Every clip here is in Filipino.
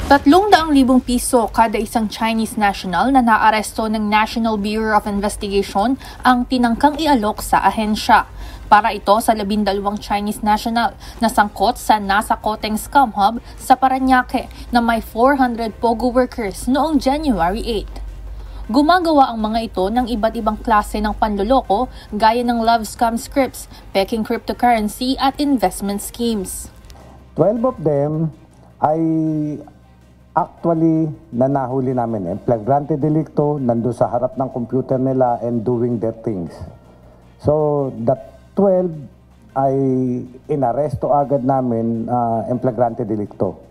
300,000 piso kada isang Chinese national na naaresto ng National Bureau of Investigation ang tinangkang ialok sa ahensya. Para ito sa 12 Chinese national na sangkot sa nasa Koteng Scam Hub sa Parañaque na may 400 POGO workers noong January 8. Gumagawa ang mga ito ng iba't ibang klase ng panloloko gaya ng love scam scripts, peking cryptocurrency at investment schemes. 12 of them ay actually na nahuli namin. Flagrante delicto, nando sa harap ng computer nila and doing their things. So that 12 ay inaresto agad namin en flagrante delicto.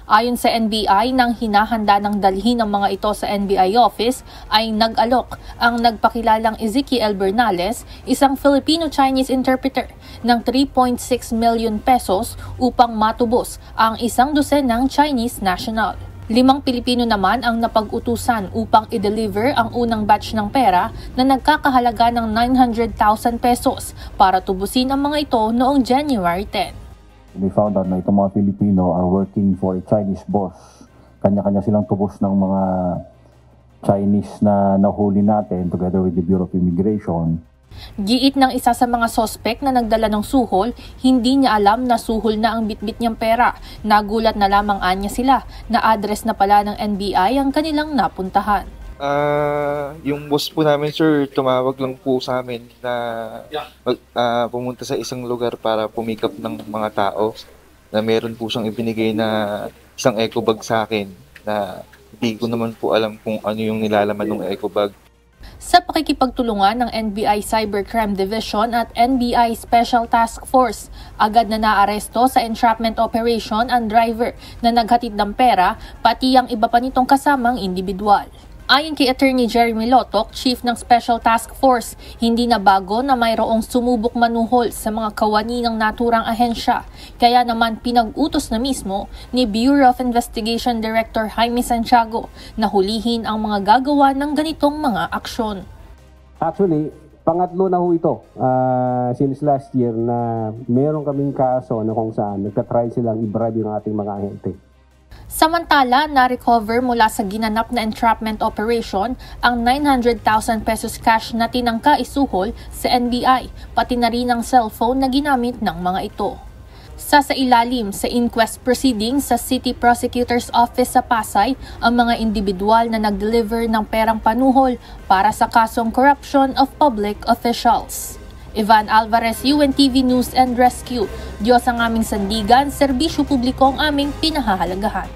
Ayon sa NBI, nang hinahanda ng dalhin ng mga ito sa NBI office ay nag-alok ang nagpakilalang Ezekiel Bernales, isang Filipino-Chinese interpreter, ng 3.6 million pesos upang matubos ang isang dosenang Chinese national. 5 Pilipino naman ang napag-utusan upang i-deliver ang unang batch ng pera na nagkakahalaga ng 900,000 pesos para tubusin ang mga ito noong January 10. We found out na itong mga Filipino are working for a Chinese boss. Kanya-kanya silang tubos ng mga Chinese na nahuli natin together with the Bureau of Immigration. Giit ng isa sa mga sospek na nagdala ng suhol, hindi niya alam na suhol na ang bitbit niyang pera. Nagulat na lamang anya sila na address na pala ng NBI ang kanilang napuntahan. Yung boss po namin, sir, tumawag lang po sa amin na pumunta sa isang lugar para pumikap ng mga tao na meron po siyang ibinigay na isang eco bag sa akin na hindi ko naman po alam kung ano yung nilalaman ng eco bag. Sa pakikipagtulungan ng NBI Cybercrime Division at NBI Special Task Force, agad na naaresto sa entrapment operation ang driver na naghatid ng pera pati ang iba pa nitong kasamang individual. Ayon kay Attorney Jeremy Lotok, Chief ng Special Task Force, hindi na bago na mayroong sumubok manuhol sa mga kawani ng naturang ahensya. Kaya naman pinag-utos na mismo ni Bureau of Investigation Director Jaime Santiago na hulihin ang mga gagawa ng ganitong mga aksyon. Actually, pangatlo na ho ito since last year na meron kaming kaso na kung saan nagtatry silang i-bribe yung ating mga ahente. Samantala, na-recover mula sa ginanap na entrapment operation ang 900,000 pesos cash na tinangka isuhol sa NBI, pati na rin ang cellphone na ginamit ng mga ito. Sasailalim sa inquest proceedings sa City Prosecutor's Office sa Pasay ang mga individual na nag-deliver ng perang panuhol para sa kasong corruption of public officials. Ivan Alvarez, UNTV News and Rescue. Diyos ang aming sandigan, serbisyo publiko ang aming pinahahalagahan.